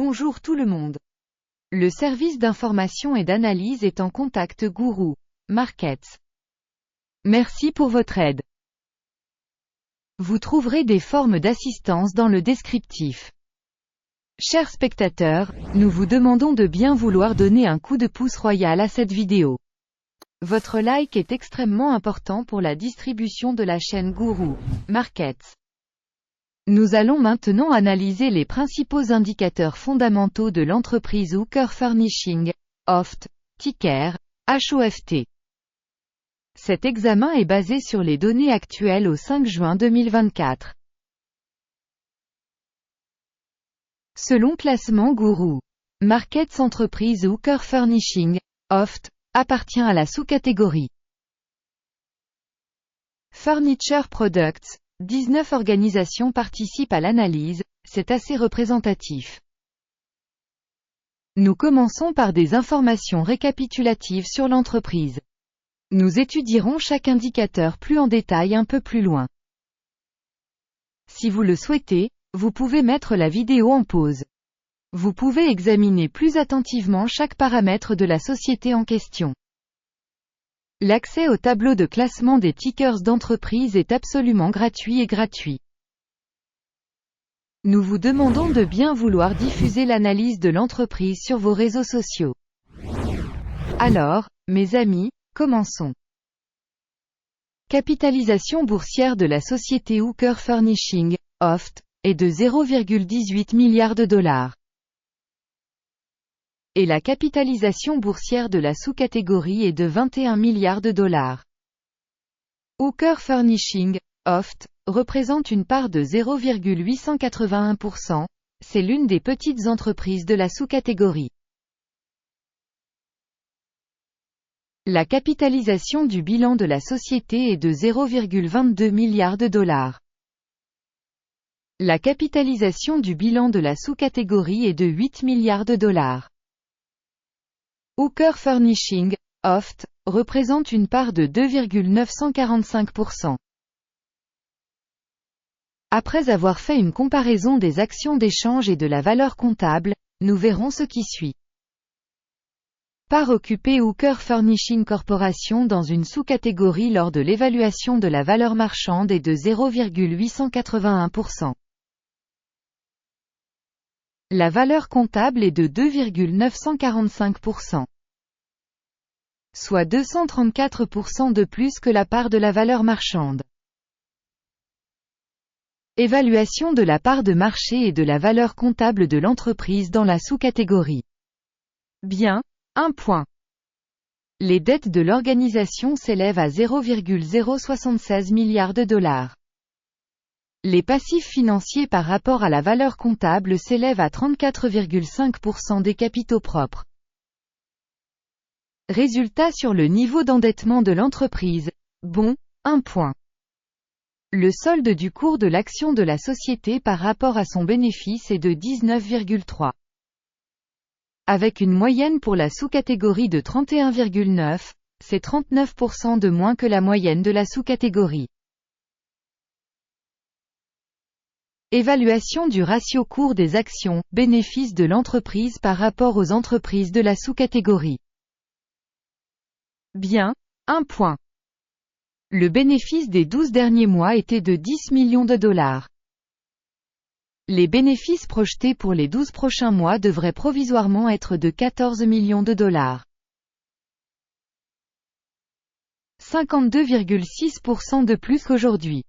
Bonjour tout le monde. Le service d'information et d'analyse est en contact Guru Markets. Merci pour votre aide. Vous trouverez des formes d'assistance dans le descriptif. Chers spectateurs, nous vous demandons de bien vouloir donner un coup de pouce royal à cette vidéo. Votre like est extrêmement important pour la distribution de la chaîne Guru Markets. Nous allons maintenant analyser les principaux indicateurs fondamentaux de l'entreprise Hooker Furnishing, HOFT, ticker, HOFT. Cet examen est basé sur les données actuelles au 5 juin 2024. Selon classement Guru Markets, entreprise Hooker Furnishing, HOFT, appartient à la sous-catégorie Furniture Products. 19 organisations participent à l'analyse, c'est assez représentatif. Nous commençons par des informations récapitulatives sur l'entreprise. Nous étudierons chaque indicateur plus en détail un peu plus loin. Si vous le souhaitez, vous pouvez mettre la vidéo en pause. Vous pouvez examiner plus attentivement chaque paramètre de la société en question. L'accès au tableau de classement des tickers d'entreprise est absolument gratuit et gratuit. Nous vous demandons de bien vouloir diffuser l'analyse de l'entreprise sur vos réseaux sociaux. Alors, mes amis, commençons. Capitalisation boursière de la société Hooker Furnishing, HOFT, est de 0,18 milliards de dollars. Et la capitalisation boursière de la sous-catégorie est de 21 milliards de dollars. Hooker Furnishing, HOFT, représente une part de 0,881%, c'est l'une des petites entreprises de la sous-catégorie. La capitalisation du bilan de la société est de 0,22 milliards de dollars. La capitalisation du bilan de la sous-catégorie est de 8 milliards de dollars. Hooker Furnishing, HOFT, représente une part de 2,945%. Après avoir fait une comparaison des actions d'échange et de la valeur comptable, nous verrons ce qui suit. Part occupée Hooker Furnishing Corporation dans une sous-catégorie lors de l'évaluation de la valeur marchande est de 0,881%. La valeur comptable est de 2,945%. Soit 234% de plus que la part de la valeur marchande. Évaluation de la part de marché et de la valeur comptable de l'entreprise dans la sous-catégorie. Bien, 1 point. Les dettes de l'organisation s'élèvent à 0,076 milliards de dollars. Les passifs financiers par rapport à la valeur comptable s'élèvent à 34,5% des capitaux propres. Résultat sur le niveau d'endettement de l'entreprise. Bon, 1 point. Le solde du cours de l'action de la société par rapport à son bénéfice est de 19,3. Avec une moyenne pour la sous-catégorie de 31,9, c'est 39% de moins que la moyenne de la sous-catégorie. Évaluation du ratio cours des actions, bénéfices de l'entreprise par rapport aux entreprises de la sous-catégorie. Bien, 1 point. Le bénéfice des 12 derniers mois était de 10 millions de dollars. Les bénéfices projetés pour les 12 prochains mois devraient provisoirement être de 14 millions de dollars. 52,6% de plus qu'aujourd'hui.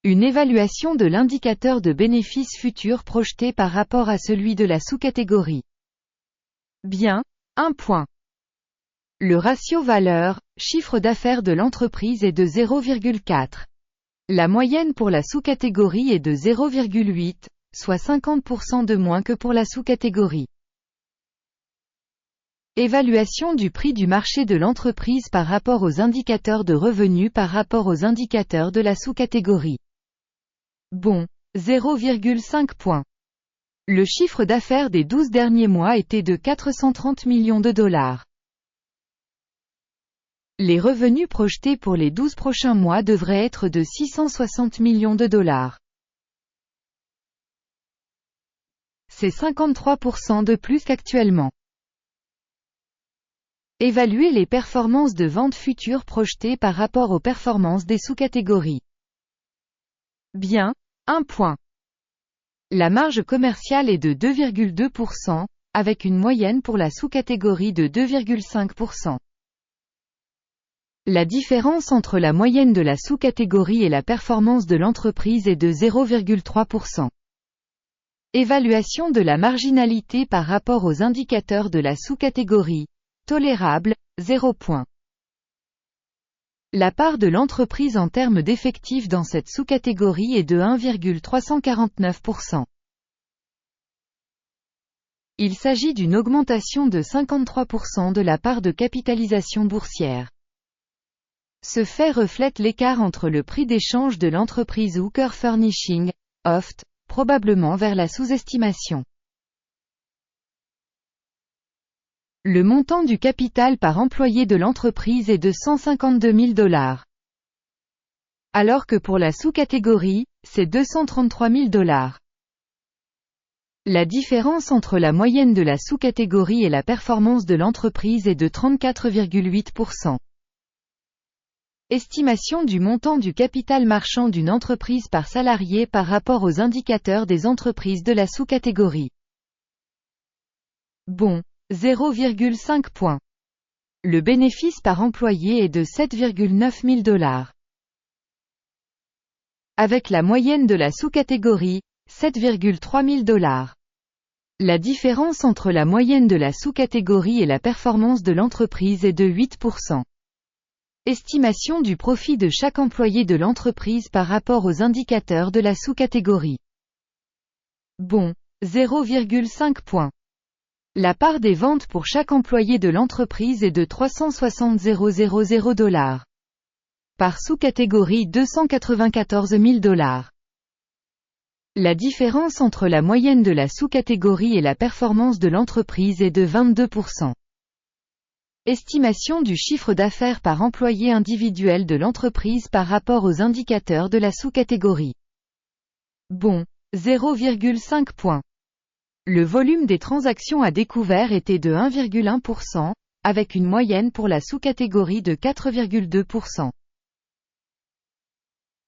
Une évaluation de l'indicateur de bénéfices futurs projeté par rapport à celui de la sous-catégorie. Bien, 1 point. Le ratio valeur, chiffre d'affaires de l'entreprise est de 0,4. La moyenne pour la sous-catégorie est de 0,8, soit 50% de moins que pour la sous-catégorie. Évaluation du prix du marché de l'entreprise par rapport aux indicateurs de revenus par rapport aux indicateurs de la sous-catégorie. Bon, 0,5 points. Le chiffre d'affaires des 12 derniers mois était de 430 millions de dollars. Les revenus projetés pour les 12 prochains mois devraient être de 660 millions de dollars. c'est 53% de plus qu'actuellement. Évaluer les performances de vente futures projetées par rapport aux performances des sous-catégories. Bien, 1 point. La marge commerciale est de 2,2%, avec une moyenne pour la sous-catégorie de 2,5%. La différence entre la moyenne de la sous-catégorie et la performance de l'entreprise est de 0,3%. Évaluation de la marginalité par rapport aux indicateurs de la sous-catégorie. Tolérable, 0 point. La part de l'entreprise en termes d'effectifs dans cette sous-catégorie est de 1,349%. Il s'agit d'une augmentation de 53% de la part de capitalisation boursière. Ce fait reflète l'écart entre le prix d'échange de l'entreprise Hooker Furnishing, Oft, probablement vers la sous-estimation. Le montant du capital par employé de l'entreprise est de 152 000 $. Alors que pour la sous-catégorie, c'est 233 000 $. La différence entre la moyenne de la sous-catégorie et la performance de l'entreprise est de 34,8%. Estimation du montant du capital marchand d'une entreprise par salarié par rapport aux indicateurs des entreprises de la sous-catégorie. Bon, 0,5 points. Le bénéfice par employé est de 7,9 000 $. Avec la moyenne de la sous-catégorie, 7,3 000 $. La différence entre la moyenne de la sous-catégorie et la performance de l'entreprise est de 8%. Estimation du profit de chaque employé de l'entreprise par rapport aux indicateurs de la sous-catégorie. Bon, 0,5 points. La part des ventes pour chaque employé de l'entreprise est de 360 000 $. Par sous-catégorie 294 000 $. La différence entre la moyenne de la sous-catégorie et la performance de l'entreprise est de 22%. Estimation du chiffre d'affaires par employé individuel de l'entreprise par rapport aux indicateurs de la sous-catégorie. Bon, 0,5 points. Le volume des transactions à découvert était de 1,1%, avec une moyenne pour la sous-catégorie de 4,2%.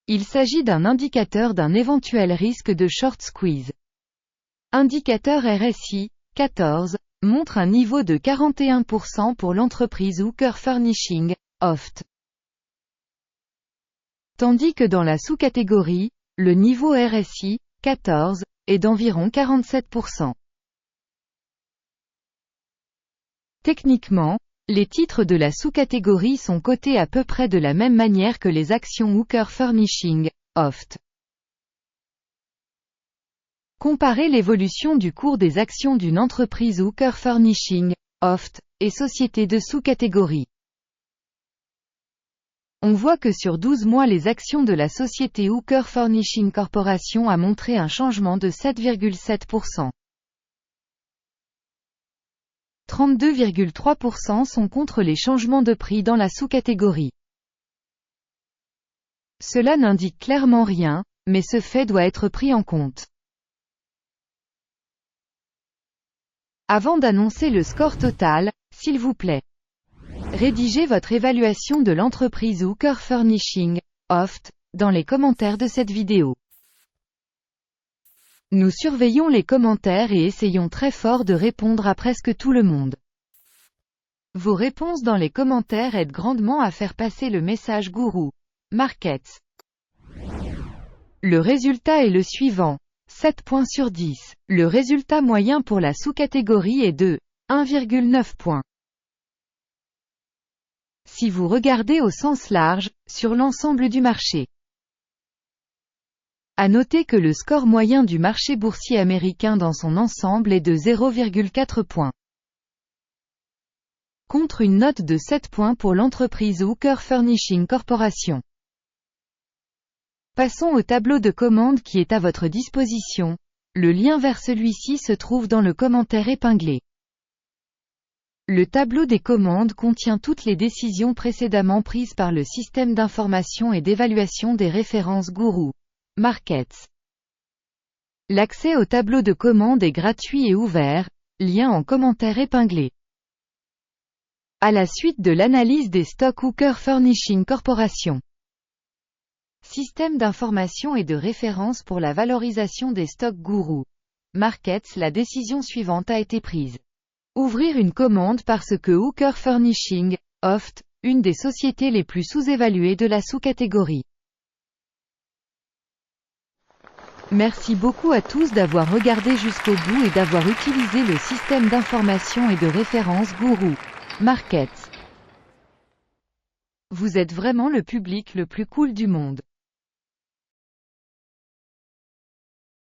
Il s'agit d'un indicateur d'un éventuel risque de short squeeze. Indicateur RSI, 14, montre un niveau de 41% pour l'entreprise Hooker Furnishing, Oft. Tandis que dans la sous-catégorie, le niveau RSI, 14, est d'environ 47%. Techniquement, les titres de la sous-catégorie sont cotés à peu près de la même manière que les actions Hooker Furnishing, Oft. Comparez l'évolution du cours des actions d'une entreprise Hooker Furnishing, Oft, et société de sous-catégorie. On voit que sur 12 mois les actions de la société Hooker Furnishing Corporation a montré un changement de 7,7%. 32,3% sont contre les changements de prix dans la sous-catégorie. Cela n'indique clairement rien, mais ce fait doit être pris en compte. Avant d'annoncer le score total, s'il vous plaît, rédigez votre évaluation de l'entreprise Hooker Furnishing, Oft, dans les commentaires de cette vidéo. Nous surveillons les commentaires et essayons très fort de répondre à presque tout le monde. Vos réponses dans les commentaires aident grandement à faire passer le message Guru Markets. Le résultat est le suivant. 7 points sur 10. Le résultat moyen pour la sous-catégorie est de 1,9 points. Si vous regardez au sens large, sur l'ensemble du marché. À noter que le score moyen du marché boursier américain dans son ensemble est de 0,4 points. Contre une note de 7 points pour l'entreprise Hooker Furnishing Corporation. Passons au tableau de commande qui est à votre disposition. Le lien vers celui-ci se trouve dans le commentaire épinglé. Le tableau des commandes contient toutes les décisions précédemment prises par le système d'information et d'évaluation des références Guru Markets. L'accès au tableau de commande est gratuit et ouvert, lien en commentaire épinglé. À la suite de l'analyse des stocks Hooker Furnishing Corporation. Système d'information et de référence pour la valorisation des stocks Guru Markets. La décision suivante a été prise. Ouvrir une commande parce que Hooker Furnishing, Oft, une des sociétés les plus sous-évaluées de la sous-catégorie. Merci beaucoup à tous d'avoir regardé jusqu'au bout et d'avoir utilisé le système d'information et de référence Guru Markets. Vous êtes vraiment le public le plus cool du monde.